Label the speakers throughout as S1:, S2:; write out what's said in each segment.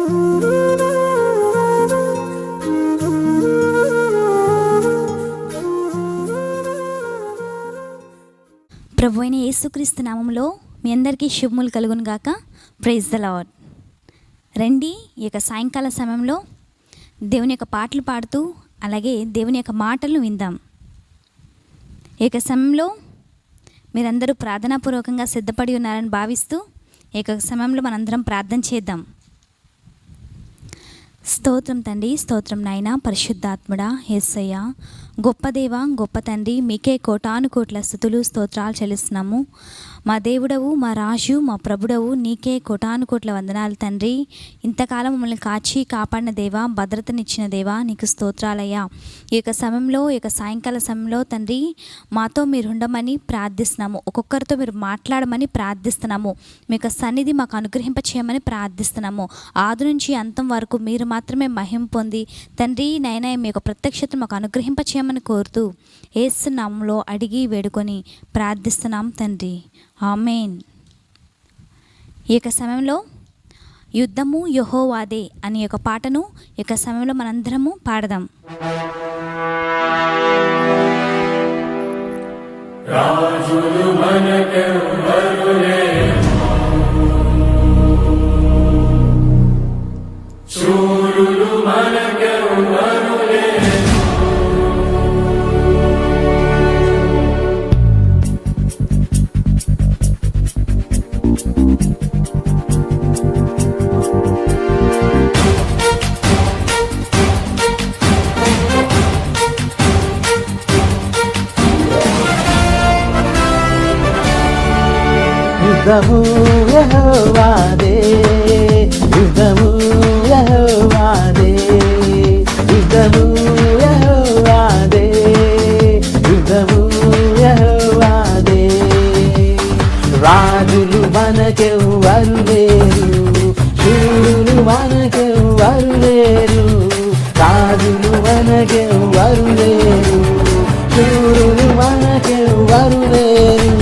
S1: ప్రభు అయిన యేసుక్రీస్తు నామములో మీ అందరికీ శుభములు కలుగును గాక. Praise the Lord. రండి, ఈ యొక్క సాయంకాల సమయంలో దేవుని యొక్క పాటలు పాడుతూ అలాగే దేవుని యొక్క మాటలు విందాం. ఈ యొక్క సమయంలో మీరందరూ ప్రార్థనాపూర్వకంగా సిద్ధపడి ఉన్నారని భావిస్తూ ఈ యొక్క సమయంలో మనందరం ప్రార్థన చేద్దాం. స్తోత్రం తండ్రి, స్తోత్రం నాయన, పరిశుద్ధాత్ముడా, యేసయ్య, గొప్ప దేవ, గొప్ప తండ్రి, మీకే కోటాను కోట్ల స్తుతులు స్తోత్రాలు చెల్లిస్తున్నాము. మా దేవుడవు, మా రాజు, మా ప్రభుడవు, నీకే కోటాను కోట్ల వందనాలు తండ్రి. ఇంతకాలం మమ్మల్ని కాచి కాపాడిన దేవా, భద్రతనిచ్చిన దేవా, నీకు స్తోత్రాలయ్యా. ఈ యొక్క సమయంలో, ఈ యొక్క సాయంకాల సమయంలో తండ్రి మాతో మీరు ఉండమని ప్రార్థిస్తున్నాము. ఒక్కొక్కరితో మీరు మాట్లాడమని ప్రార్థిస్తున్నాము. మీ యొక్క సన్నిధి మాకు అనుగ్రహింప చేయమని ప్రార్థిస్తున్నాము. ఆది నుంచి అంతం వరకు మీరు మాత్రమే మహిమ పొంది తండ్రి నైనా మీ యొక్క ప్రత్యక్షత మాకు అనుగ్రహింప చేయమని కోరుతూ యేసు నామములో అడిగి వేడుకొని ప్రార్థిస్తున్నాం తండ్రి, ఆమేన్. ఈ యొక్క సమయంలో యుద్ధము యెహోవాదే అనే ఒక పాటను ఈ యొక్క సమయంలో మనందరము పాడదాం.
S2: రాజులు మనకెవ్వరు లేరు, శూరులు మనకెవ్వరు లేరు.
S3: యుద్ధము యెహోవాదే, యుద్ధము యెహోవాదే, యుద్ధము యెహోవాదే, యుద్ధము యెహోవాదే. రాజులు మనకెవ్వరు లేరు, శూరులు మనకెవ్వరు లేరు. రాజులు మనకెవ్వరు లేరు, శూరులు మనకెవ్వరు లేరు.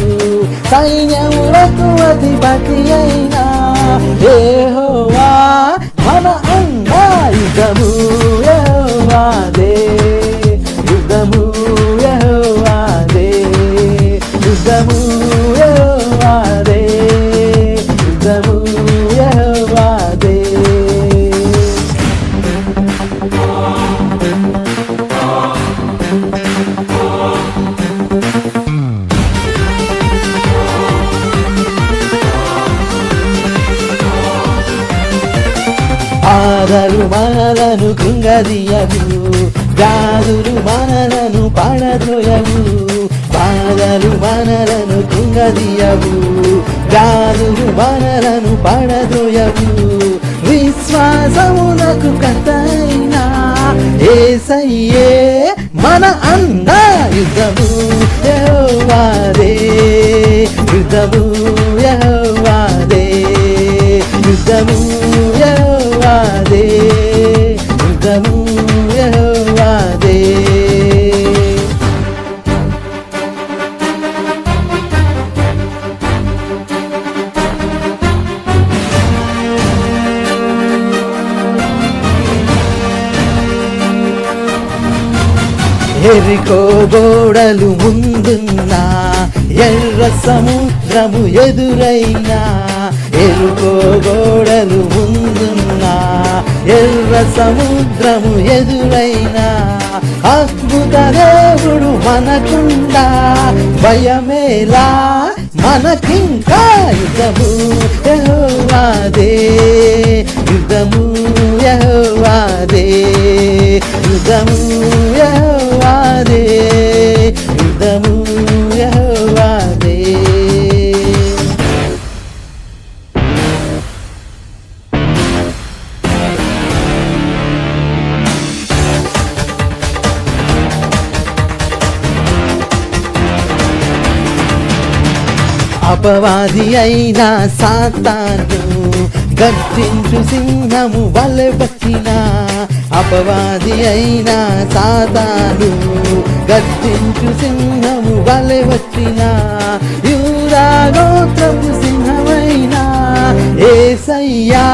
S3: సైన్యములకు అధిపతి అయినా యెహోవా మన అండా. యుద్ధము యెహోవాదే, యుద్ధము యెహోవాదే, యుద్ధము యెహోవాదే, యుద్ధము యెహోవాదే. బాధలు మనలను కృంగదీయవు, వ్యాధులు మనలను పడద్రోయవు. బాధలు మనలను కృంగదీయవు, వ్యాధులు మనలను పడద్రోయవు. విశ్వాసమునకు కర్తైనా యేసయ్యే మన అండా. యుద్ధము యెహోవాదే, యుద్ధము యెహోవాదే, యుద్ధము యెహోవాదే, యుద్ధము యెహోవాదే. ఎరికో గోడలు ముందున్నా, ఎర్ర సముద్రము ఎదురైనా. ఎరుకో గోడలు ముందున్నా, ఎర్ర సముద్రము ఎదురైనా. అద్భుత దేవుడు మనకుండా, భయమేలా మనకింకా. యుద్ధము యెహోవాదే, యుద్ధము యెహోవాదే, యుద్ధము యెహోవాదే, యుద్ధము యెహోవాదే. అపవాది అయిన సాతాను గర్జించు సింహము వలె వచ్చిన. అపవాది అయిన సాతాను గర్జించు సింహము వలె వచ్చిన. యూదా గోత్రపు సింహమైన యేసయ్యా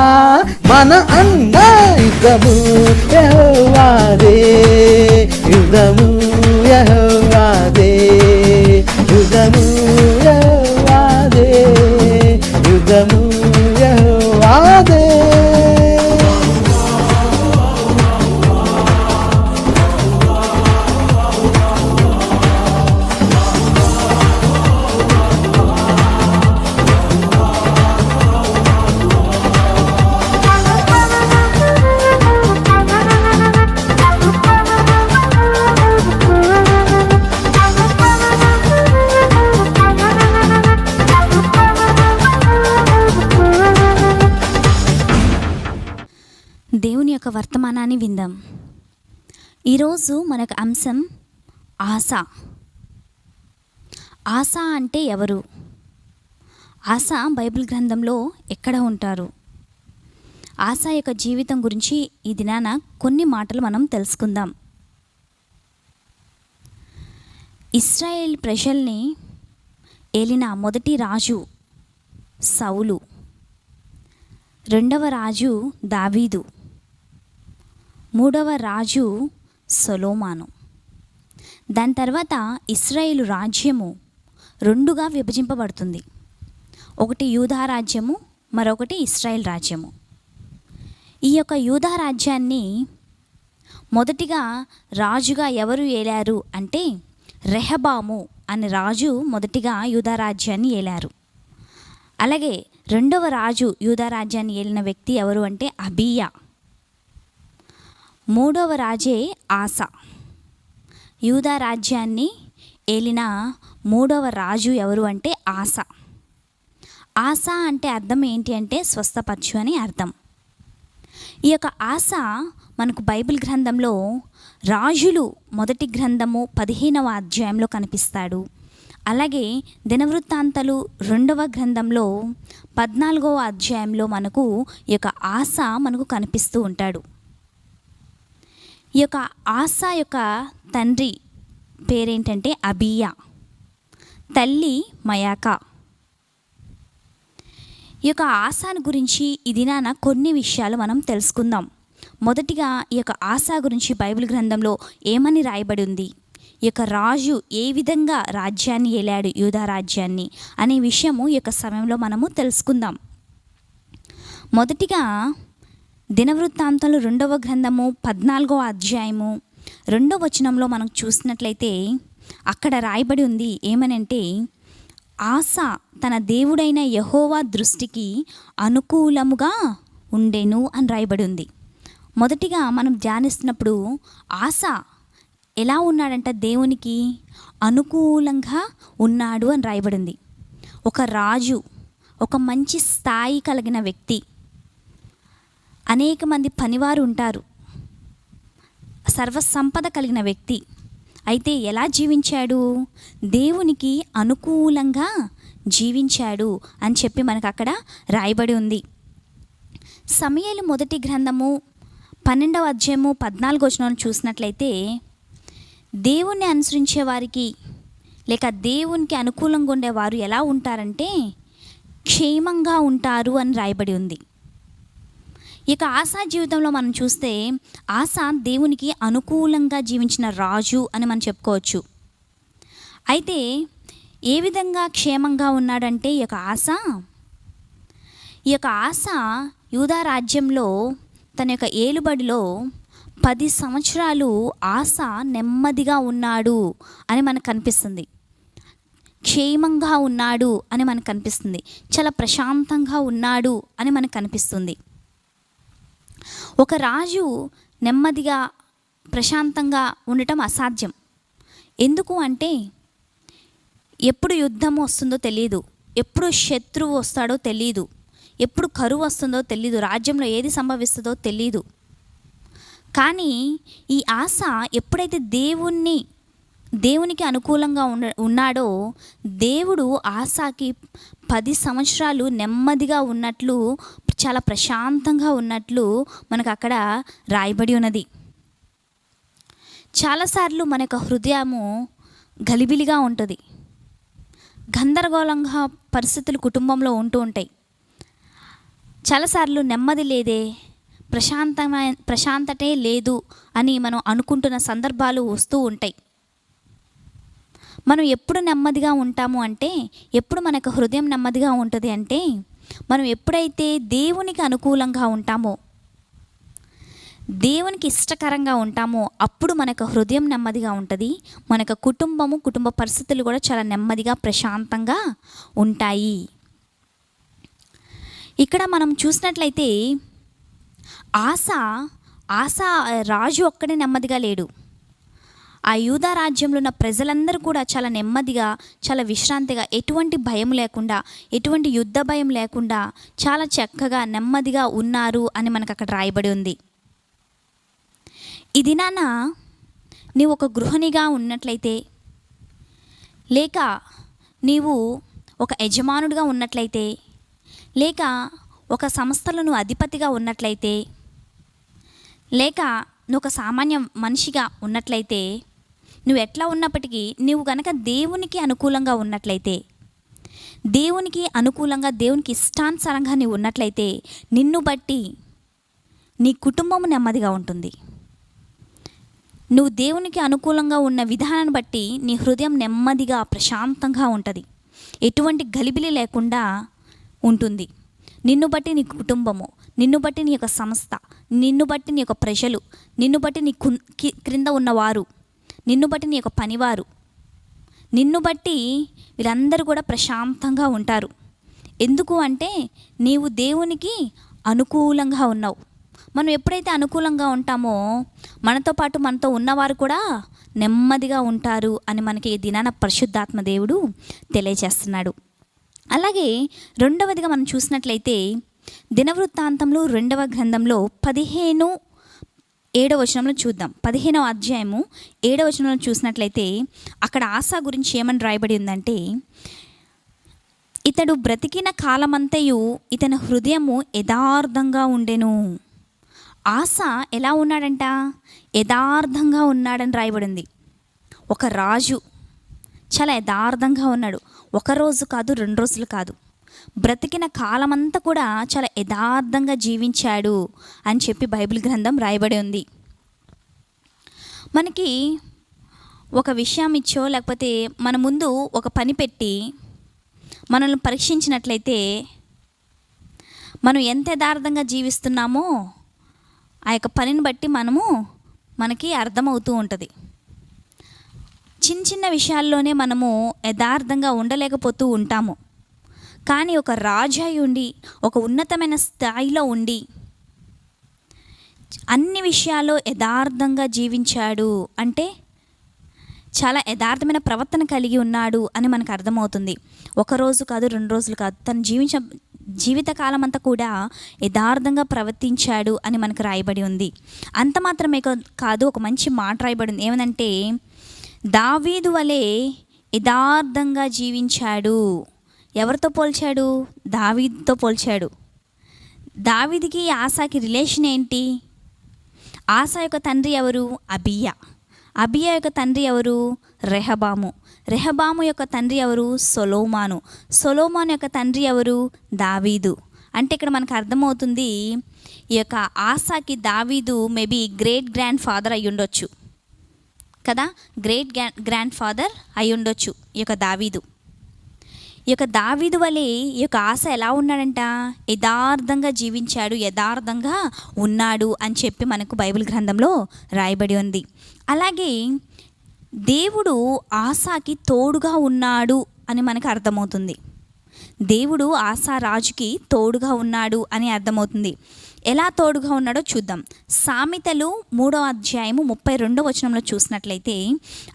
S3: మన అన్న యుద్ధము యెహోవాదే, యుద్ధము యెహోవాదే, యుద్ధము యెహోవాదే, యుద్ధము యెహోవాదే.
S1: దేవుని యొక్క వర్తమానాన్ని విందాం. ఈరోజు మనకు అంశం ఆశ. ఆశ అంటే ఎవరు? ఆశ బైబిల్ గ్రంథంలో ఎక్కడ ఉంటారు? ఆశ యొక్క జీవితం గురించి ఈ దినాన కొన్ని మాటలు మనం తెలుసుకుందాం. ఇశ్రాయేల్ ప్రజల్ని ఏలిన మొదటి రాజు సౌలు, రెండవ రాజు దావీదు, మూడవ రాజు సొలొమోను. దాని తర్వాత ఇశ్రాయేలు రాజ్యము రెండుగా విభజింపబడుతుంది. ఒకటి యూదా రాజ్యము, మరొకటి ఇశ్రాయేల్ రాజ్యము. ఈ యొక్క యూదా రాజ్యాన్ని మొదటిగా రాజుగా ఎవరు ఏలారు అంటే రెహబాము అనే రాజు మొదటిగా యూదా రాజ్యాన్ని ఏలారు. అలాగే రెండవ రాజు యూదా రాజ్యాన్ని ఏలిన వ్యక్తి ఎవరు అంటే అబీయా. మూడవ రాజే ఆస. యూదా రాజ్యాన్ని ఏలిన మూడవ రాజు ఎవరు అంటే ఆస. ఆస అంటే అర్థం ఏంటి అంటే స్వస్థపరచు అని అర్థం. ఈ యొక్క ఆస మనకు బైబిల్ గ్రంథంలో రాజులు మొదటి గ్రంథము 15వ అధ్యాయంలో కనిపిస్తాడు. అలాగే దినవృత్తాంతాలు 2వ గ్రంథంలో 14వ అధ్యాయంలో మనకు ఈ యొక్క ఆస మనకు కనిపిస్తూ ఉంటాడు. ఈ యొక్క ఆస యొక్క తండ్రి పేరేంటంటే అబీయా, తల్లి మయాకా. ఈ యొక్క ఆసాను గురించి ఈ దినాన కొన్ని విషయాలు మనం తెలుసుకుందాం. మొదటిగా ఈ యొక్క ఆసా గురించి బైబిల్ గ్రంథంలో ఏమని రాయబడి ఉంది, ఈ యొక్క రాజు ఏ విధంగా రాజ్యాన్ని ఏలాడు, యూదా రాజ్యాన్ని అనే విషయము ఈ యొక్క సమయంలో మనము తెలుసుకుందాం. మొదటిగా దినవృత్తాంతాలు 2వ గ్రంథము 14వ అధ్యాయము 2వ వచనంలో మనం చూసినట్లయితే అక్కడ రాయబడి ఉంది ఏమనంటే, ఆస తన దేవుడైన యెహోవా దృష్టికి అనుకూలముగా ఉండెను అని రాయబడి ఉంది. మొదటిగా మనం ధ్యానిస్తున్నప్పుడు ఆస ఎలా ఉన్నాడంట, దేవునికి అనుకూలంగా ఉన్నాడు అని రాయబడింది. ఒక రాజు, ఒక మంచి స్థాయి కలిగిన వ్యక్తి, అనేక మంది పనివారు ఉంటారు, సర్వసంపద కలిగిన వ్యక్తి. అయితే ఎలా జీవించాడు? దేవునికి అనుకూలంగా జీవించాడు అని చెప్పి మనకు అక్కడ రాయబడి ఉంది. సమూయేలు మొదటి గ్రంథము 12వ అధ్యాయము 14వ వచనం చూసినట్లయితే దేవుణ్ణి అనుసరించే వారికి లేక దేవునికి అనుకూలంగా ఉండేవారు ఎలా ఉంటారంటే క్షేమంగా ఉంటారు అని రాయబడి ఉంది. ఇక ఆసా జీవితంలో మనం చూస్తే ఆసా దేవునికి అనుకూలంగా జీవించిన రాజు అని మనం చెప్పుకోవచ్చు. అయితే ఏ విధంగా క్షేమంగా ఉన్నాడంటే ఈ యొక్క ఆస యూదా రాజ్యంలో తన యొక్క ఏలుబడిలో 10 సంవత్సరాలు ఆస నెమ్మదిగా ఉన్నాడు అని మనకు కనిపిస్తుంది. క్షేమంగా ఉన్నాడు అని మనకు కనిపిస్తుంది. చాలా ప్రశాంతంగా ఉన్నాడు అని మనకు కనిపిస్తుంది. ఒక రాజు నెమ్మదిగా ప్రశాంతంగా ఉండటం అసాధ్యం. ఎందుకు అంటే ఎప్పుడు యుద్ధం వస్తుందో తెలియదు, ఎప్పుడు శత్రువు వస్తాడో తెలియదు, ఎప్పుడు కరువు వస్తుందో తెలియదు, రాజ్యంలో ఏది సంభవిస్తుందో తెలియదు. కానీ ఈ ఆస ఎప్పుడైతే దేవునికి అనుకూలంగా ఉన్నాడో దేవుడు ఆసాకి 10 సంవత్సరాలు నెమ్మదిగా ఉన్నట్లు, చాలా ప్రశాంతంగా ఉన్నట్లు మనకు అక్కడ రాయబడి ఉన్నది. చాలాసార్లు మన యొక్క హృదయము గలిబిలిగా ఉంటుంది, గందరగోళంగా పరిస్థితులు కుటుంబంలో ఉంటూ ఉంటాయి. చాలాసార్లు నెమ్మది లేదే, ప్రశాంతతే లేదు అని మనం అనుకుంటున్న సందర్భాలు వస్తూ ఉంటాయి. మనం ఎప్పుడు నెమ్మదిగా ఉంటాము అంటే, ఎప్పుడు మనకు హృదయం నెమ్మదిగా ఉంటుంది అంటే, మనం ఎప్పుడైతే దేవునికి అనుకూలంగా ఉంటామో, దేవునికి ఇష్టకరంగా ఉంటామో, అప్పుడు మనకు హృదయం నెమ్మదిగా ఉంటుంది. మనకు కుటుంబ పరిస్థితులు కూడా చాలా నెమ్మదిగా ప్రశాంతంగా ఉంటాయి. ఇక్కడ మనం చూసినట్లయితే ఆస రాజు ఒక్కడే నెమ్మదిగా లేడు. ఆ యూదా రాజ్యంలో ఉన్న ప్రజలందరూ కూడా చాలా నెమ్మదిగా, చాలా విశ్రాంతిగా, ఎటువంటి భయం లేకుండా, ఎటువంటి యుద్ధ భయం లేకుండా చాలా చక్కగా నెమ్మదిగా ఉన్నారు అని మనకు అక్కడ రాయబడి ఉంది. ఈ దినాన నీవు ఒక గృహిణిగా ఉన్నట్లయితే, లేక నీవు ఒక యజమానుడిగా ఉన్నట్లయితే, లేక ఒక సంస్థలో నువ్వు అధిపతిగా ఉన్నట్లయితే, లేక నువ్వు ఒక సామాన్య మనిషిగా ఉన్నట్లయితే, నువ్వు ఎట్లా ఉన్నప్పటికీ నువ్వు కనుక దేవునికి అనుకూలంగా ఉన్నట్లయితే, దేవునికి అనుకూలంగా, దేవునికి ఇష్టానుసారంగా నీవు ఉన్నట్లయితే, నిన్ను బట్టి నీ కుటుంబం నెమ్మదిగా ఉంటుంది. నువ్వు దేవునికి అనుకూలంగా ఉన్న విధానాన్ని బట్టి నీ హృదయం నెమ్మదిగా ప్రశాంతంగా ఉంటుంది. ఎటువంటి గలిబిలి లేకుండా ఉంటుంది. నిన్ను బట్టి నీ కుటుంబము, నిన్ను బట్టి నీ యొక్క సంస్థ, నిన్ను బట్టి నీ యొక్క ప్రజలు, నిన్ను బట్టి నీ క్రింద ఉన్నవారు, నిన్ను బట్టి నీ యొక్క పనివారు, నిన్ను బట్టి వీళ్ళందరూ కూడా ప్రశాంతంగా ఉంటారు. ఎందుకు అంటే నీవు దేవునికి అనుకూలంగా ఉన్నావు. మనం ఎప్పుడైతే అనుకూలంగా ఉంటామో మనతో పాటు మనతో ఉన్నవారు కూడా నెమ్మదిగా ఉంటారు అని మనకి ఈ దినాన పరిశుద్ధాత్మ దేవుడు తెలియజేస్తున్నాడు. అలాగే రెండవదిగా మనం చూసినట్లయితే దినవృత్తాంతంలో 2వ గ్రంథంలో 15:7 వచనంలో చూద్దాం. 15వ అధ్యాయము 7వ వచనంలో చూసినట్లయితే అక్కడ ఆసా గురించి ఏమని రాయబడి ఉందంటే, ఇతడు బ్రతికిన కాలమంతయు ఇతని హృదయము యథార్థంగా ఉండెను. ఆస ఎలా ఉన్నాడంట? యథార్థంగా ఉన్నాడని రాయబడింది. ఒక రాజు చాలా యథార్థంగా ఉన్నాడు. ఒక రోజు కాదు, 2 రోజులు కాదు, బ్రతికిన కాలమంతా కూడా చాలా యథార్థంగా జీవించాడు అని చెప్పి బైబిల్ గ్రంథం రాయబడి ఉంది. మనకి ఒక విషయం ఇచ్చో, లేకపోతే మన ముందు ఒక పని పెట్టి మనల్ని పరీక్షించినట్లయితే మనం ఎంత యథార్థంగా జీవిస్తున్నామో ఆ యొక్క పనిని బట్టి మనకి అర్థమవుతూ ఉంటుంది. చిన్న విషయాల్లోనే మనము యథార్థంగా ఉండలేకపోతూ ఉంటాము. కానీ ఒక రాజు అయి ఉండి, ఒక ఉన్నతమైన స్థాయిలో ఉండి అన్ని విషయాల్లో యథార్థంగా జీవించాడు అంటే చాలా యథార్థమైన ప్రవర్తన కలిగి ఉన్నాడు అని మనకు అర్థమవుతుంది. ఒక రోజు కాదు, 2 రోజులు కాదు, తను జీవితకాలం అంతా కూడా యథార్థంగా ప్రవర్తించాడు అని మనకు రాయబడి ఉంది. అంత మాత్రమే కాదు, ఒక మంచి మాట రాయబడి ఉంది. ఏమనంటే, దావీదు వలె యథార్థంగా జీవించాడు. ఎవరితో పోల్చాడు? దావీదుతో పోల్చాడు. దావీదుకి ఆసాకి రిలేషన్ ఏంటి? ఆసా యొక్క తండ్రి ఎవరు? అబియా. అబియా యొక్క తండ్రి ఎవరు? రెహబాము. రెహబాము యొక్క తండ్రి ఎవరు? సొలొమోను. సొలొమోను యొక్క తండ్రి ఎవరు? దావీదు. అంటే ఇక్కడ మనకు అర్థమవుతుంది, ఈ యొక్క ఆసాకి దావీదు మేబీ గ్రేట్ గ్రాండ్ ఫాదర్ అయి ఉండొచ్చు కదా, గ్రేట్ గ్రాండ్ ఫాదర్ అయి ఉండొచ్చు ఈ యొక్క దావీదు. ఈ యొక్క దావీదు వలె ఈ యొక్క ఆస ఎలా ఉన్నాడంట? యథార్థంగా జీవించాడు, యథార్థంగా ఉన్నాడు అని చెప్పి మనకు బైబిల్ గ్రంథంలో రాయబడి ఉంది. అలాగే దేవుడు ఆసాకి తోడుగా ఉన్నాడు అని మనకు అర్థమవుతుంది. దేవుడు ఆసా రాజుకి తోడుగా ఉన్నాడు అని అర్థమవుతుంది. ఎలా తోడుగా ఉన్నాడో చూద్దాం. సామెతలు 3వ అధ్యాయము 32వ వచనంలో చూసినట్లయితే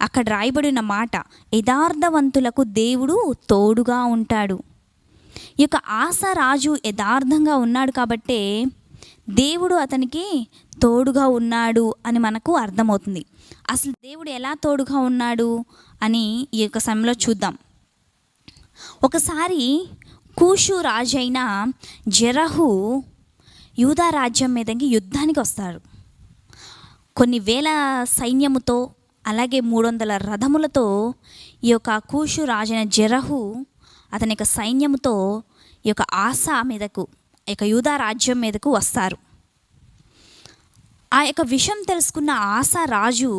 S1: అక్కడ రాయబడిన మాట, యథార్థవంతులకు దేవుడు తోడుగా ఉంటాడు. ఈ యొక్క ఆసా రాజు యథార్థంగా ఉన్నాడు కాబట్టే దేవుడు అతనికి తోడుగా ఉన్నాడు అని మనకు అర్థమవుతుంది. అసలు దేవుడు ఎలా తోడుగా ఉన్నాడు అని ఈ యొక్క సమయంలో చూద్దాం. ఒకసారి కూషు రాజైన జెరహు యూదా రాజ్యం మీదకి యుద్ధానికి వస్తాడు. కొన్ని వేల సైన్యముతో, అలాగే 300 రథములతో ఈ యొక్క కూషు రాజైన జెరహు అతని యొక్క సైన్యముతో ఈ యొక్క ఆసా మీదకు యొక్క యూదా రాజ్యం మీదకు వస్తారు. ఆ యొక్క విషయం తెలుసుకున్న ఆసా రాజు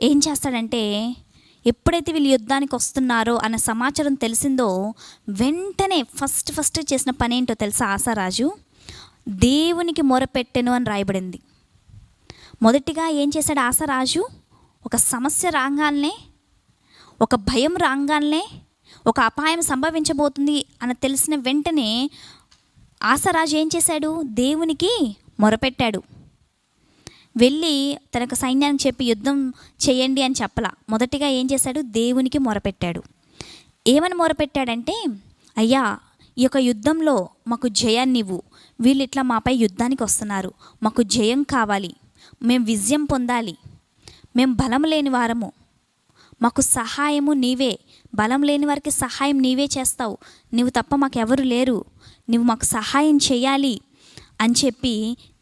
S1: ఏం చేస్తాడంటే, ఎప్పుడైతే వీళ్ళు యుద్ధానికి వస్తున్నారో అన్న సమాచారం తెలిసిందో వెంటనే ఫస్ట్ చేసిన పని ఏంటో తెలుసా? ఆసారాజు దేవునికి మొరపెట్టెను అని రాయబడింది. మొదటిగా ఏం చేశాడు ఆసారాజు? ఒక సమస్య రాగానే, ఒక భయం రాగానే, ఒక అపాయం సంభవించబోతుంది అని తెలిసిన వెంటనే ఆసారాజు ఏం చేశాడు? దేవునికి మొరపెట్టాడు. వెళ్ళి తనకు సైన్యానికి చెప్పి యుద్ధం చేయండి అని చెప్పలా. మొదటిగా ఏం చేశాడు? దేవునికి మొరపెట్టాడు. ఏమని మొరపెట్టాడంటే, అయ్యా ఈ యొక్క యుద్ధంలో మాకు జయాన్ని ఇవ్వు, వీళ్ళు ఇట్లా మాపై యుద్ధానికి వస్తున్నారు, మాకు జయం కావాలి, మేము విజయం పొందాలి, మేము బలం లేని వారము, మాకు సహాయము నీవే, బలం లేని వారికి సహాయం నీవే చేస్తావు, నువ్వు తప్ప మాకెవరు లేరు, నువ్వు మాకు సహాయం చేయాలి అని చెప్పి,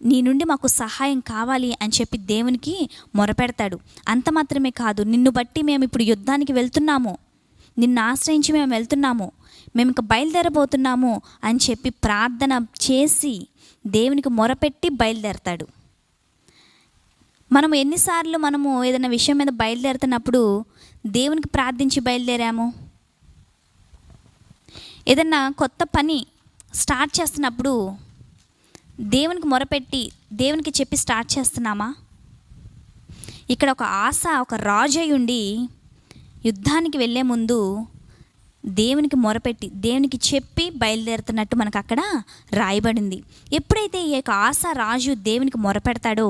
S1: నీ నుండి మాకు సహాయం కావాలి అని చెప్పి దేవునికి మొరపెడతాడు. అంత మాత్రమే కాదు, నిన్ను బట్టి మేము ఇప్పుడు యుద్ధానికి వెళ్తున్నాము, నిన్ను ఆశ్రయించి మేము వెళ్తున్నాము, మేము ఇంకా బయలుదేరబోతున్నాము అని చెప్పి ప్రార్థన చేసి దేవునికి మొరపెట్టి బయలుదేరతాడు. మనము ఎన్నిసార్లు మనము ఏదైనా విషయం మీద బయలుదేరుతున్నప్పుడు దేవునికి ప్రార్థించి బయలుదేరాము? ఏదన్నా కొత్త పని స్టార్ట్ చేస్తున్నప్పుడు దేవునికి మొరపెట్టి దేవునికి చెప్పి స్టార్ట్ చేస్తున్నామా? ఇక్కడ ఒక ఆశ, ఒక రాజు అయి ఉండి యుద్ధానికి వెళ్ళే ముందు దేవునికి మొరపెట్టి దేవునికి చెప్పి బయలుదేరుతున్నట్టు మనకు అక్కడ రాయబడింది. ఎప్పుడైతే ఈ యొక్క ఆసా రాజు దేవునికి మొరపెడతాడో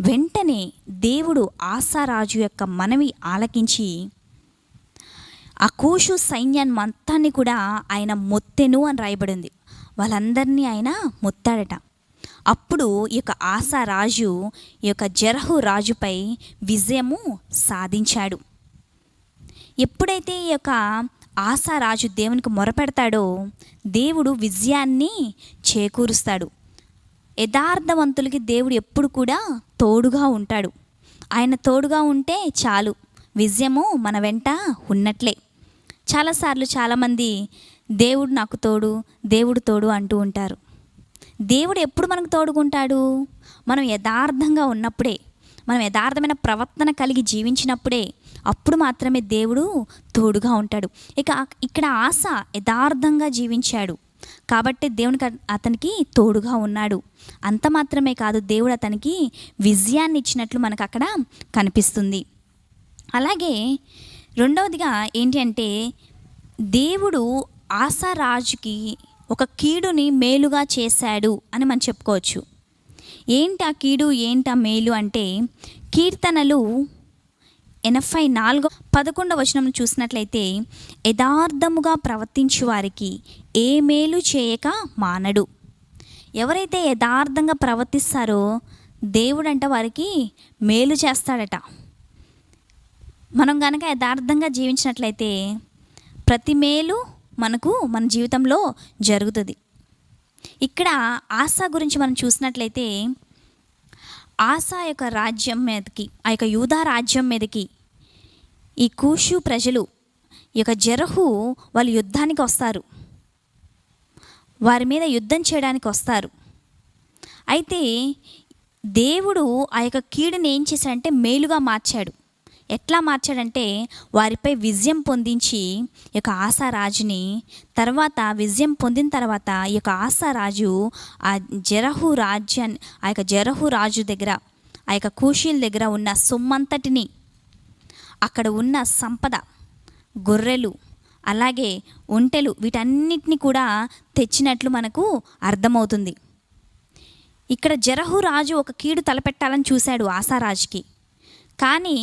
S1: వెంటనే దేవుడు ఆసా రాజు యొక్క మనవి ఆలకించి ఆ కూషు సైన్యాన్ని మొత్తాన్ని కూడా ఆయన మొత్తెను అని రాయబడింది. వాళ్ళందరినీ ఆయన మొత్తాడట. అప్పుడు ఈ యొక్క ఆసా రాజు ఈ యొక్క జెరహు రాజుపై విజయము సాధించాడు. ఎప్పుడైతే ఈ యొక్క ఆసా రాజు దేవునికి మొరపెడతాడో దేవుడు విజయాన్ని చేకూరుస్తాడు. యథార్థవంతులకి దేవుడు ఎప్పుడు కూడా తోడుగా ఉంటాడు. ఆయన తోడుగా ఉంటే చాలు, విజయము మన వెంట ఉన్నట్లే. చాలాసార్లు చాలామంది దేవుడు నాకు తోడు, దేవుడు తోడు అంటూ ఉంటారు. దేవుడు ఎప్పుడు మనకు తోడుకుంటాడు? మనం యథార్థంగా ఉన్నప్పుడే, మనం యథార్థమైన ప్రవర్తన కలిగి జీవించినప్పుడే, అప్పుడు మాత్రమే దేవుడు తోడుగా ఉంటాడు. ఇక్కడ ఆశ యథార్థంగా జీవించాడు కాబట్టి దేవునికి అతనికి తోడుగా ఉన్నాడు. అంత మాత్రమే కాదు, దేవుడు అతనికి విజయాన్ని ఇచ్చినట్లు మనకు అక్కడ కనిపిస్తుంది. అలాగే రెండవదిగా ఏంటి అంటే, దేవుడు ఆసా రాజుకి ఒక కీడుని మేలుగా చేశాడు అని మనం చెప్పుకోవచ్చు. ఏంటి ఆ కీడు, ఏంటి ఆ మేలు అంటే, కీర్తనలు 84:11 చూసినట్లయితే, యథార్థముగా ప్రవర్తించు వారికి ఏ మేలు చేయక మానడు. ఎవరైతే యథార్థంగా ప్రవర్తిస్తారో దేవుడంట వారికి మేలు చేస్తాడట. మనం కనుక యథార్థంగా జీవించినట్లయితే ప్రతి మేలు మనకు మన జీవితంలో జరుగుతుంది. ఇక్కడ ఆసా గురించి మనం చూసినట్లయితే, ఆసా యొక్క రాజ్యం మీదకి, ఆ యొక్క యూదా రాజ్యం మీదకి ఈ కూషు ప్రజలు, ఈ యొక్క జెరహు వాళ్ళు యుద్ధానికి వస్తారు, వారి మీద యుద్ధం చేయడానికి వస్తారు. అయితే దేవుడు ఆ యొక్క కీడుని ఏం చేశాడంటే మేలుగా మార్చాడు. ఎట్లా మార్చాడంటే, వారిపై విజయం పొందించి ఈ యొక్క ఆసా రాజుని, తర్వాత విజయం పొందిన తర్వాత ఈ యొక్క ఆసా రాజు ఆ యొక్క జెరహు రాజు దగ్గర, ఆ యొక్క కూషీల దగ్గర ఉన్న సొమ్మంతటిని, అక్కడ ఉన్న సంపద, గొర్రెలు, అలాగే ఒంటెలు, వీటన్నిటిని కూడా తెచ్చినట్లు మనకు అర్థమవుతుంది. ఇక్కడ జెరహు రాజు ఒక కీడు తలపెట్టాలని చూశాడు ఆసారాజుకి. కానీ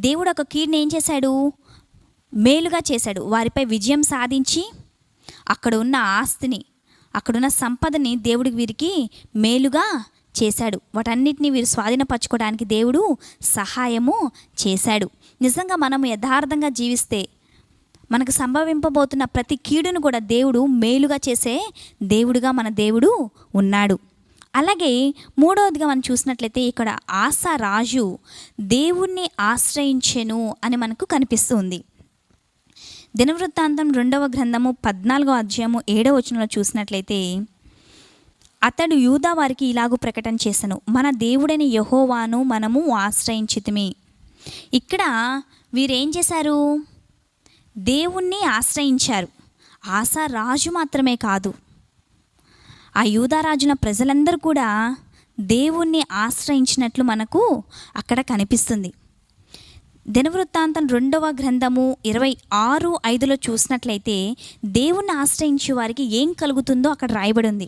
S1: దేవుడు ఒక కీడుని ఏం చేశాడు? మేలుగా చేశాడు. వారిపై విజయం సాధించి అక్కడ ఉన్న ఆస్తిని, అక్కడున్న సంపదని దేవుడికి వీరికి మేలుగా చేశాడు. వాటన్నిటిని వీరు స్వాధీనపరచుకోవడానికి దేవుడు సహాయము చేశాడు. నిజంగా మనం యథార్థంగా జీవిస్తే మనకు సంభవింపబోతున్న ప్రతి కీడును కూడా దేవుడు మేలుగా చేసే దేవుడుగా మన దేవుడు ఉన్నాడు. అలాగే మూడవదిగా మనం చూసినట్లయితే, ఇక్కడ ఆసా రాజు దేవుణ్ణి ఆశ్రయించెను అని మనకు కనిపిస్తుంది. దినవృత్తాంతం 2వ గ్రంథము 14వ అధ్యాయము 7వ వచనంలో చూసినట్లయితే, అతడు యూదా వారికి ఇలాగూ ప్రకటన చేసెను, మన దేవుడైన యెహోవాను మనము ఆశ్రయించితిమి. ఇక్కడ వీరేం చేశారు? దేవుణ్ణి ఆశ్రయించారు. ఆసా రాజు మాత్రమే కాదు, ఆ యూదా రాజున ప్రజలందరూ కూడా దేవుణ్ణి ఆశ్రయించినట్లు మనకు అక్కడ కనిపిస్తుంది. దినవృత్తాంతం 2వ గ్రంథము 26:5 చూసినట్లయితే దేవుణ్ణి ఆశ్రయించే వారికి ఏం కలుగుతుందో అక్కడ రాయబడి ఉంది.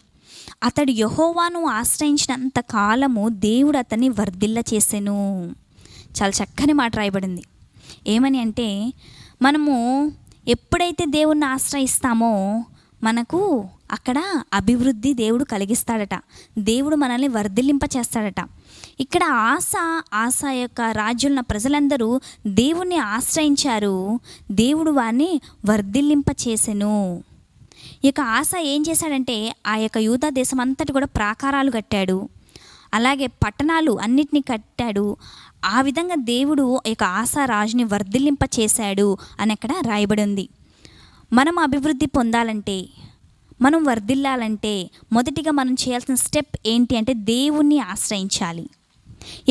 S1: అతడు యెహోవాను ఆశ్రయించినంత కాలము దేవుడు అతన్ని వర్ధిల్ల చేసెను. చాలా చక్కని మాట రాయబడింది. ఏమని అంటే, మనము ఎప్పుడైతే దేవుణ్ణి ఆశ్రయిస్తామో మనకు అక్కడ అభివృద్ధి దేవుడు కలిగిస్తాడట, దేవుడు మనల్ని వర్ధిల్లింప చేస్తాడట. ఇక్కడ ఆస యొక్క రాజ్యున్న ప్రజలందరూ దేవుణ్ణి ఆశ్రయించారు, దేవుడు వారిని వర్ధిల్లింప చేసెను. ఇక ఆస ఏం చేశాడంటే ఆ యొక్క యూదా దేశం అంతటి కూడా ప్రాకారాలు కట్టాడు, అలాగే పట్టణాలు అన్నిటినీ కట్టాడు. ఆ విధంగా దేవుడు ఇక ఆసా రాజుని వర్ధిల్లింప చేశాడు అని అక్కడ రాయబడి ఉంది. మనం అభివృద్ధి పొందాలంటే, మనం వర్ధిల్లాలంటే మొదటిగా మనం చేయాల్సిన స్టెప్ ఏంటి అంటే దేవుణ్ణి ఆశ్రయించాలి.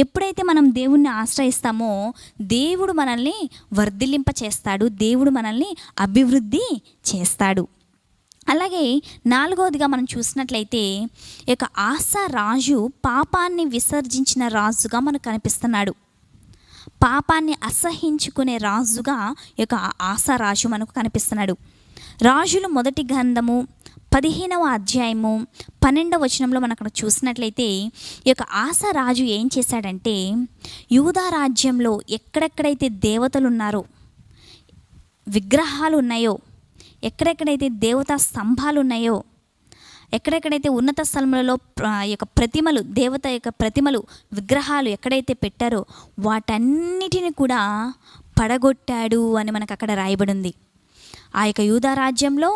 S1: ఎప్పుడైతే మనం దేవుణ్ణి ఆశ్రయిస్తామో దేవుడు మనల్ని వర్ధిల్లింప చేస్తాడు, దేవుడు మనల్ని అభివృద్ధి చేస్తాడు. అలాగే 4వదిగా మనం చూసినట్లయితే ఇక ఆసా రాజు పాపాన్ని విసర్జించిన రాజుగా మనకు కనిపిస్తున్నాడు. పాపాన్ని అసహించుకునే రాజుగా ఇక ఆసా రాజు మనకు కనిపిస్తున్నాడు. రాజులు మొదటి గ్రంథము 15వ అధ్యాయము 12వ వచనంలో మనం అక్కడ చూసినట్లయితే ఈ యొక్క ఆసా రాజు ఏం చేశాడంటే, యూదా రాజ్యంలో ఎక్కడెక్కడైతే దేవతలు ఉన్నారో, విగ్రహాలు ఉన్నాయో, ఎక్కడెక్కడైతే దేవతా స్తంభాలు ఉన్నాయో, ఎక్కడెక్కడైతే ఉన్నత స్థలములలో యొక్క ప్రతిమలు, దేవత యొక్క ప్రతిమలు, విగ్రహాలు ఎక్కడైతే పెట్టారో వాటన్నిటిని కూడా పడగొట్టాడు అని మనకు అక్కడ రాయబడి ఉంది. ఆ యొక్క యూదా రాజ్యంలో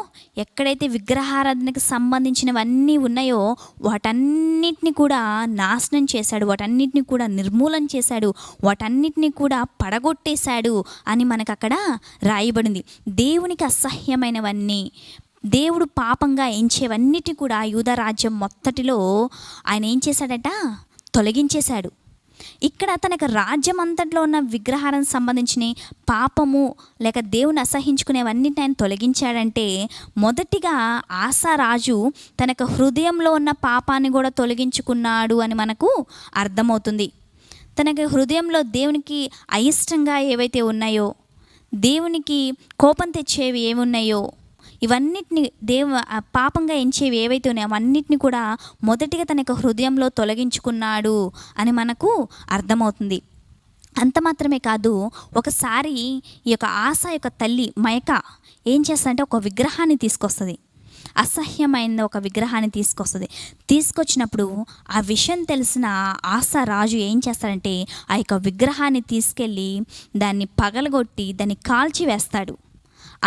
S1: ఎక్కడైతే విగ్రహారాధనకు సంబంధించినవన్నీ ఉన్నాయో వాటన్నిటిని కూడా నాశనం చేశాడు, వాటన్నిటిని కూడా నిర్మూలన చేశాడు, వాటన్నిటిని కూడా పడగొట్టేశాడు అని మనకు అక్కడ రాయబడింది. దేవునికి అసహ్యమైనవన్నీ, దేవుడు పాపంగా ఎంచేవన్నిటి కూడా యూదా రాజ్యం మొత్తటిలో ఆయన ఏం చేశాడట, తొలగించేశాడు. ఇక్కడ తనకు రాజ్యం అంతట్లో ఉన్న విగ్రహానికి సంబంధించిన పాపము లేక దేవుని అసహించుకునేవన్నిటిని ఆయన తొలగించాడంటే, మొదటిగా ఆసా రాజు తనకు హృదయంలో ఉన్న పాపాన్ని కూడా తొలగించుకున్నాడు అని మనకు అర్థమవుతుంది. తనకు హృదయంలో దేవునికి అయిష్టంగా ఏవైతే ఉన్నాయో, దేవునికి కోపం తెచ్చేవి ఏమున్నాయో, ఇవన్నిటిని పాపంగా ఎంచేవి ఏవైతే ఉన్నాయో అవన్నిటిని కూడా మొదటిగా తన యొక్క హృదయంలో తొలగించుకున్నాడు అని మనకు అర్థమవుతుంది. అంత మాత్రమే కాదు, ఒకసారి ఈ యొక్క ఆసా యొక్క తల్లి మయక ఏం చేస్తుందంటే ఒక విగ్రహాన్ని తీసుకొస్తుంది, అసహ్యమైన ఒక విగ్రహాన్ని తీసుకొచ్చినప్పుడు ఆ విషయం తెలిసిన ఆసా రాజు ఏం చేస్తాడంటే ఆ యొక్క విగ్రహాన్ని తీసుకెళ్ళి దాన్ని పగలగొట్టి దాన్ని కాల్చి వేస్తాడు.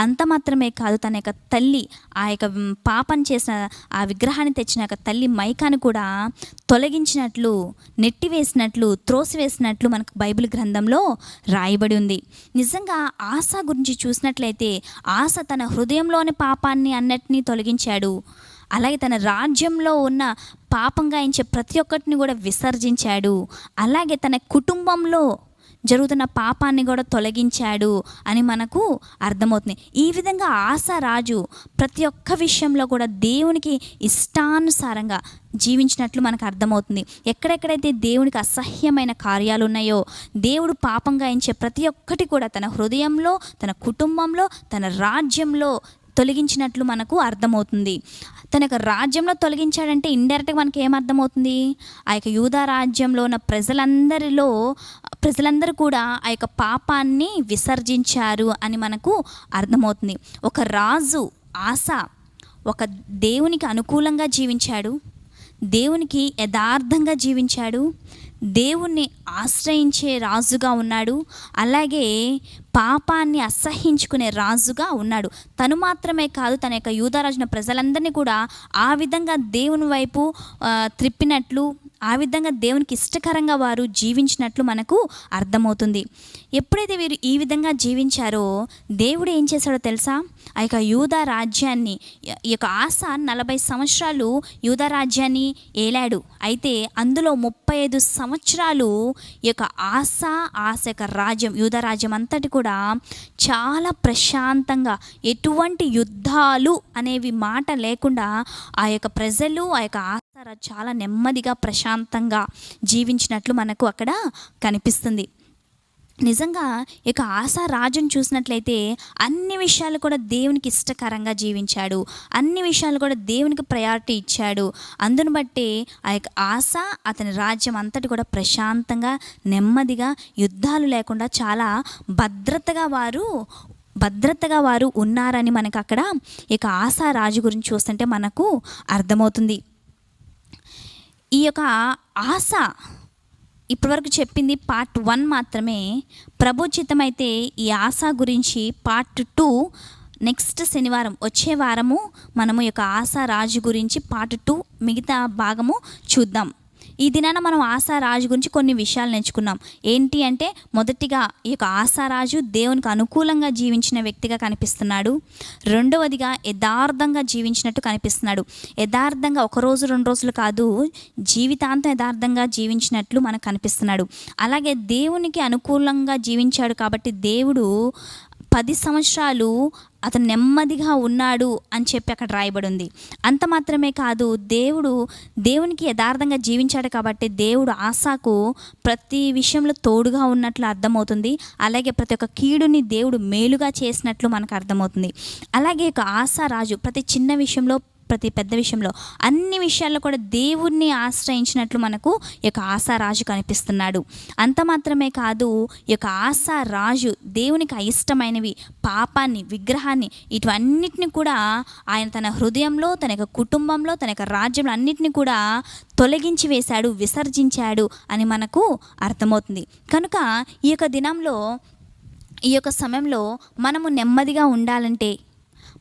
S1: అంత మాత్రమే కాదు, తన యొక్క తల్లి ఆ యొక్క పాపం చేసిన ఆ విగ్రహాన్ని తెచ్చిన యొక్క తల్లి మైకాను కూడా తొలగించినట్లు, నెట్టివేసినట్లు, త్రోసివేసినట్లు మనకు బైబిల్ గ్రంథంలో రాయబడి ఉంది. నిజంగా ఆసా గురించి చూసినట్లయితే ఆసా తన హృదయంలోని పాపాన్ని అన్నిటినీ తొలగించాడు, అలాగే తన రాజ్యంలో ఉన్న పాపంగా ఎంచే ప్రతి ఒక్కటిని కూడా విసర్జించాడు, అలాగే తన కుటుంబంలో జరుగుతున్న పాపాన్ని కూడా తొలగించాడు అని మనకు అర్థమవుతుంది. ఈ విధంగా ఆసా రాజు ప్రతి ఒక్క విషయంలో కూడా దేవునికి ఇష్టానుసారంగా జీవించినట్లు మనకు అర్థమవుతుంది. ఎక్కడెక్కడైతే దేవునికి అసహ్యమైన కార్యాలు ఉన్నాయో, దేవుడు పాపంగా ఎంచే ప్రతి ఒక్కటి కూడా తన హృదయంలో, తన కుటుంబంలో, తన రాజ్యంలో తొలగించినట్లు మనకు అర్థమవుతుంది. తన యొక్క రాజ్యంలో తొలగించాడంటే ఇండైరెక్ట్గా మనకి ఏమర్థమవుతుంది, ఆ యొక్క యూదా రాజ్యంలో ఉన్న ప్రజలందరూ కూడా ఆ యొక్క పాపాన్ని విసర్జించారు అని మనకు అర్థమవుతుంది. ఒక రాజు ఆసా ఒక దేవునికి అనుకూలంగా జీవించాడు, దేవునికి యథార్థంగా జీవించాడు, దేవుణ్ణి ఆశ్రయించే రాజుగా ఉన్నాడు, అలాగే పాపాన్ని అసహించుకునే రాజుగా ఉన్నాడు. తను మాత్రమే కాదు, తన యొక్క యూదా రాజున ప్రజలందరినీ కూడా ఆ విధంగా దేవుని వైపు త్రిప్పినట్లు, ఆ విధంగా దేవునికి ఇష్టకరంగా వారు జీవించినట్లు మనకు అర్థమవుతుంది. ఎప్పుడైతే వీరు ఈ విధంగా జీవించారో దేవుడు ఏం చేశాడో తెలుసా? ఆ యొక్క యూదా రాజ్యాన్ని, ఈ యొక్క ఆస 40 సంవత్సరాలు యూదా రాజ్యాన్ని ఏలాడు. అయితే అందులో 35 సంవత్సరాలు ఈ యొక్క ఆస యొక్క రాజ్యం, యూదా రాజ్యం అంతటి కూడా చాలా ప్రశాంతంగా, ఎటువంటి యుద్ధాలు అనేవి మాట లేకుండా ఆ యొక్క ప్రజలు, ఆ యొక్క ఆస చాలా నెమ్మదిగా ప్రశాంతంగా జీవించినట్లు మనకు అక్కడ కనిపిస్తుంది. నిజంగా ఇక ఆసా రాజును చూసినట్లయితే అన్ని విషయాలు కూడా దేవునికి ఇష్టకరంగా జీవించాడు, అన్ని విషయాలు కూడా దేవునికి ప్రయారిటీ ఇచ్చాడు. అందును బట్టి ఆ యొక్క ఆసా అతని రాజ్యం అంతటి కూడా ప్రశాంతంగా, నెమ్మదిగా, యుద్ధాలు లేకుండా చాలా భద్రతగా వారు ఉన్నారని మనకు అక్కడ ఇక ఆసా రాజు గురించి చూస్తుంటే మనకు అర్థమవుతుంది. ఈ యొక్క ఆస ఇప్పటివరకు చెప్పింది పార్ట్ 1 మాత్రమే. ప్రభుచితమైతే ఈ ఆస గురించి పార్ట్ 2 నెక్స్ట్ శనివారం, వచ్చే వారము మనము ఈ యొక్క ఆస రాజు గురించి పార్ట్ 2 మిగతా భాగము చూద్దాం. ఈ దినాన మనం ఆసారాజు గురించి కొన్ని విషయాలు నేర్చుకున్నాం. ఏంటి అంటే, మొదటిగా ఈ యొక్క ఆసారాజు దేవునికి అనుకూలంగా జీవించిన వ్యక్తిగా కనిపిస్తున్నాడు. రెండవదిగా యథార్థంగా జీవించినట్టు కనిపిస్తున్నాడు. యథార్థంగా 1 రోజు 2 రోజులు కాదు, జీవితాంతం యథార్థంగా జీవించినట్లు మనకు కనిపిస్తున్నాడు. అలాగే దేవునికి అనుకూలంగా జీవించాడు కాబట్టి దేవుడు 10 సంవత్సరాలు అతను నెమ్మదిగా ఉన్నాడు అని చెప్పి అక్కడ రాయబడి ఉంది. అంత మాత్రమే కాదు, దేవునికి యథార్థంగా జీవించాడు కాబట్టి దేవుడు ఆసాకు ప్రతి విషయంలో తోడుగా ఉన్నట్లు అర్థమవుతుంది. అలాగే ప్రతి ఒక్క కీడుని దేవుడు మేలుగా చేసినట్లు మనకు అర్థమవుతుంది. అలాగే ఒక ఆసా రాజు ప్రతి చిన్న విషయంలో, ప్రతి పెద్ద విషయంలో, అన్ని విషయాల్లో కూడా దేవుణ్ణి ఆశ్రయించినట్లు మనకు ఈ యొక్క ఆసా రాజు కనిపిస్తున్నాడు. అంత మాత్రమే కాదు, ఈ యొక్క ఆసా రాజు దేవునికి అయిష్టమైనవి, పాపాన్ని, విగ్రహాన్ని, ఇటువన్నిటిని కూడా ఆయన తన హృదయంలో, తన యొక్క కుటుంబంలో, తన యొక్క రాజ్యంలో అన్నిటిని కూడా తొలగించి వేశాడు, విసర్జించాడు అని మనకు అర్థమవుతుంది. కనుక ఈ యొక్క దినంలో, ఈ యొక్క సమయంలో మనము నెమ్మదిగా ఉండాలంటే,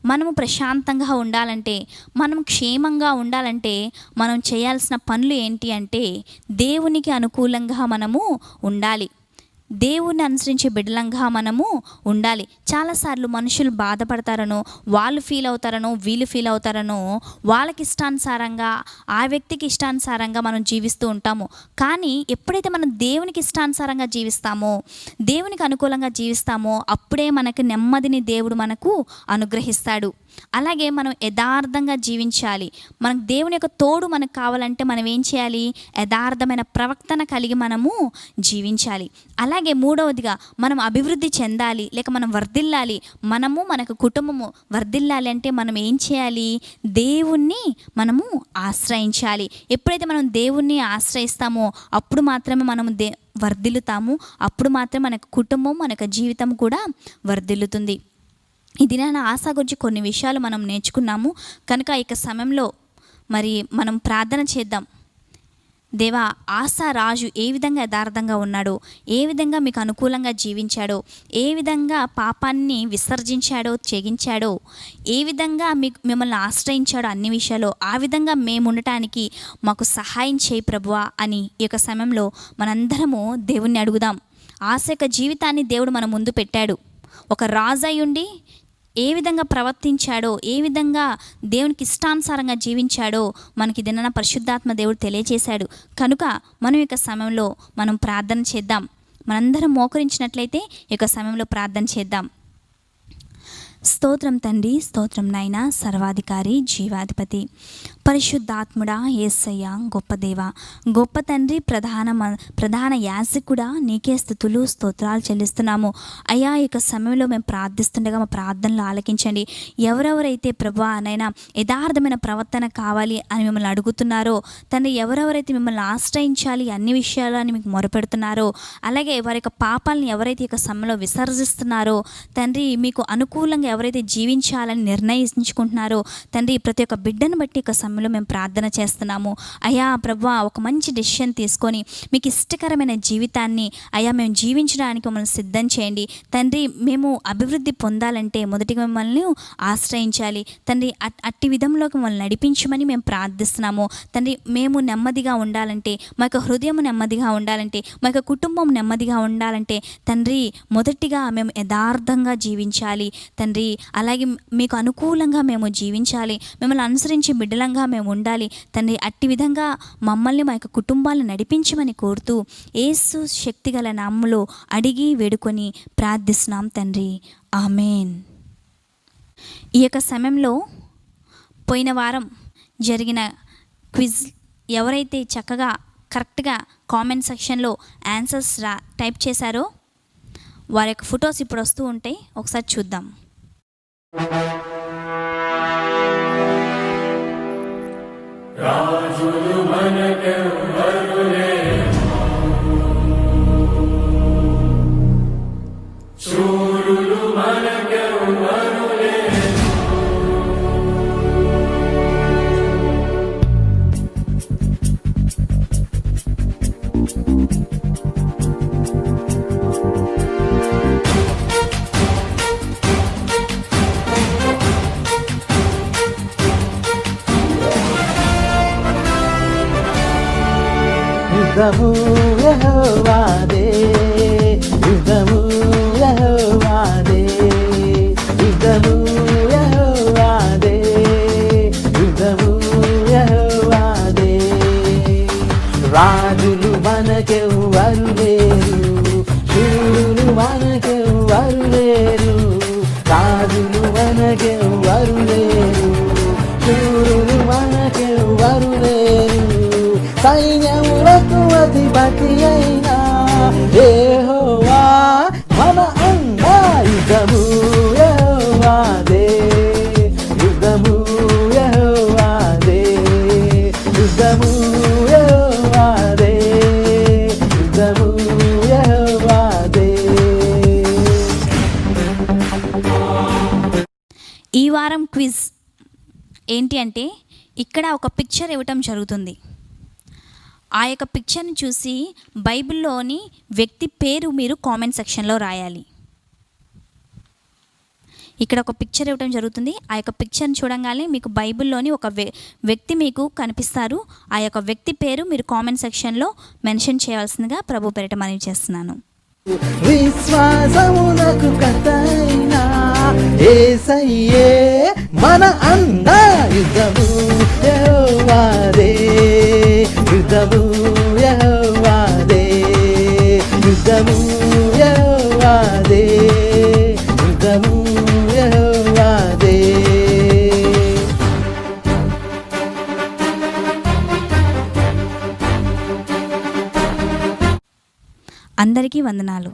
S1: మనము ప్రశాంతంగా ఉండాలంటే, మనం క్షేమంగా ఉండాలంటే మనం చేయాల్సిన పనులు ఏంటి అంటే, దేవునికి అనుకూలంగా మనము ఉండాలి, దేవుణ్ణి అనుసరించే బిడ్డలంగా మనము ఉండాలి. చాలాసార్లు మనుషులు బాధపడతారనో, వాళ్ళు ఫీల్ అవుతారనో, వీళ్ళు ఫీల్ అవుతారనో, వాళ్ళకి ఇష్టానుసారంగా, ఆ వ్యక్తికి ఇష్టానుసారంగా మనం జీవిస్తూ ఉంటాము. కానీ ఎప్పుడైతే మనం దేవునికి ఇష్టానుసారంగా జీవిస్తామో, దేవునికి అనుకూలంగా జీవిస్తామో, అప్పుడే మనకు నెమ్మదిని దేవుడు మనకు అనుగ్రహిస్తాడు. అలాగే మనం యథార్థంగా జీవించాలి. మనకు దేవుని యొక్క తోడు మనకు కావాలంటే మనం ఏం చేయాలి? యథార్థమైన ప్రవర్తన కలిగి మనము జీవించాలి. అలాగే మూడవదిగా, మనం అభివృద్ధి చెందాలి, లేక మనం వర్ధిల్లాలి, మనకు కుటుంబము వర్ధిల్లాలి అంటే మనం ఏం చేయాలి? దేవుణ్ణి మనము ఆశ్రయించాలి. ఎప్పుడైతే మనం దేవుణ్ణి ఆశ్రయిస్తామో అప్పుడు మాత్రమే మనము వర్ధిల్లుతాము. అప్పుడు మాత్రమే మనకు కుటుంబం, మనకు జీవితం కూడా వర్ధిల్లుతుంది. ఈ దినాన ఆశ గురించి కొన్ని విషయాలు మనం నేర్చుకున్నాము. కనుక ఇక సమయంలో మరి మనం ప్రార్థన చేద్దాం. దేవా, ఆసా రాజు ఏ విధంగా యథార్థంగా ఉన్నాడో, ఏ విధంగా మీకు అనుకూలంగా జీవించాడో, ఏ విధంగా పాపాన్ని విసర్జించాడో, తెగించాడో, ఏ విధంగా మిమ్మల్ని ఆశ్రయించాడో అన్ని విషయాల్లో, ఆ విధంగా మేము ఉండటానికి మాకు సహాయం చేయి ప్రభువా అని ఈ యొక్క సమయంలో మనందరము దేవుణ్ణి అడుగుదాం. ఆశ యొక్క జీవితాన్ని దేవుడు మన ముందు పెట్టాడు. ఒక రాజు అయ్యుండి ఏ విధంగా ప్రవర్తించాడో, ఏ విధంగా దేవునికి ఇష్టానుసారంగా జీవించాడో మనకి దినాన పరిశుద్ధాత్మ దేవుడు తెలియజేశాడు. కనుక మనం ఈ సమయంలో మనం ప్రార్థన చేద్దాం. మనందరం మోకరించినట్లయితే ఈ సమయంలో ప్రార్థన చేద్దాం. స్తోత్రం తండ్రి, స్తోత్రం నాయన, సర్వాధికారి, జీవాధిపతి, పరిశుద్ధాత్ముడా, యేసయ్య, గొప్ప దేవ, గొప్ప తండ్రి, ప్రధాన యాజకుడా, నీకే స్తుతులు స్తోత్రాలు చెల్లిస్తున్నాము. అయ్యా, ఈ సమయంలో మేము ప్రార్థిస్తుండగా మా ప్రార్థనలు ఆలకించండి. ఎవరెవరైతే ప్రభువా నైనా యథార్థమైన ప్రవర్తన కావాలి అని మిమ్మల్ని అడుగుతున్నారో తండ్రి, ఎవరెవరైతే మిమ్మల్ని ఆశ్రయించాలి అన్ని విషయాలని మీకు మొరపెడుతున్నారో, అలాగే వారి యొక్క పాపాలను ఎవరైతే ఈ సమయంలో విసర్జిస్తున్నారో తండ్రి, మీకు అనుకూలంగా ఎవరైతే జీవించాలని నిర్ణయించుకుంటున్నారో తండ్రి, ప్రతి ఒక్క బిడ్డను బట్టి ఒక సమయంలో మేము ప్రార్థన చేస్తున్నాము. అయ్యా ప్రభువా, ఒక మంచి డెసిషన్ తీసుకొని మీకు ఇష్టకరమైన జీవితాన్ని అయ్యా మేము జీవించడానికి మమ్మల్ని సిద్ధం చేయండి తండ్రి. మేము అభివృద్ధి పొందాలంటే మొదటిగా మిమ్మల్ని ఆశ్రయించాలి తండ్రి. అట్టి విధంలోకి మమ్మల్ని నడిపించమని మేము ప్రార్థిస్తున్నాము తండ్రి. మేము నెమ్మదిగా ఉండాలంటే, మా యొక్క హృదయం నెమ్మదిగా ఉండాలంటే, మా యొక్క కుటుంబం నెమ్మదిగా ఉండాలంటే తండ్రి, మొదటిగా మేము యథార్థంగా జీవించాలి తండ్రి. అలాగే మీకు అనుకూలంగా మేము జీవించాలి, మిమ్మల్ని అనుసరించి బిడ్డలంగా మేము ఉండాలి తండ్రి. అట్టి విధంగా మమ్మల్ని మా యొక్క కుటుంబాలను నడిపించమని కోరుతూ యేసు శక్తిగల నామములో అడిగి వేడుకొని ప్రార్థిస్తున్నాం తండ్రి. ఆమేన్. ఈ యొక్క సమయంలో పోయిన వారం జరిగిన క్విజ్ ఎవరైతే చక్కగా కరెక్ట్గా కామెంట్ సెక్షన్లో ఆన్సర్స్ టైప్ చేశారో వారి యొక్క ఫొటోస్ ఇప్పుడు వస్తూ ఉంటాయి, ఒకసారి చూద్దాం.
S2: రాజులు మనకెవ్వరులే, శూరులు మనకెవ్వరులే.
S3: యుద్ధము యెహోవాదే, యుద్ధము యెహోవాదే, యుద్ధము యెహోవాదే, యుద్ధము యెహోవాదే. రాజులు మనకెవ్వరు లేరు, శూరులు మనకెవ్వరు లేరు. రాజులు మనకెవ్వరు లేరు, శూరులు మనకెవ్వరు లేరు. సైన్యములకు అధిపతి అయినా యెహోవా మన అండ. యుద్ధము యెహోవాదే, యుద్ధము యెహోవాదే, యుద్ధము యెహోవాదే, యుద్ధము యెహోవాదే.
S1: ఈ వారం క్విజ్ ఏంటి అంటే, ఇక్కడ ఒక పిక్చర్ ఇవ్వటం జరుగుతుంది. ఆ యొక్క పిక్చర్ని చూసి బైబిల్లోని వ్యక్తి పేరు మీరు కామెంట్ సెక్షన్లో రాయాలి. ఇక్కడ ఒక పిక్చర్ ఇవ్వడం జరుగుతుంది. ఆ యొక్క పిక్చర్ని చూడంగానే మీకు బైబిల్లోని ఒక వ్యక్తి మీకు కనిపిస్తారు. ఆ యొక్క వ్యక్తి పేరు మీరు కామెంట్ సెక్షన్లో మెన్షన్ చేయవలసిందిగా ప్రభు పేరిట మనవి చేస్తున్నాను.
S3: విశ్వాసమునకు కర్తైనా యేసయ్యే మన అండ. యుద్ధము యెహోవాదే, యుద్ధము యెహోవాదే, యుద్ధము యెహోవాదే, యుద్ధము యెహోవాదే.
S1: అందరికీ వందనాలు.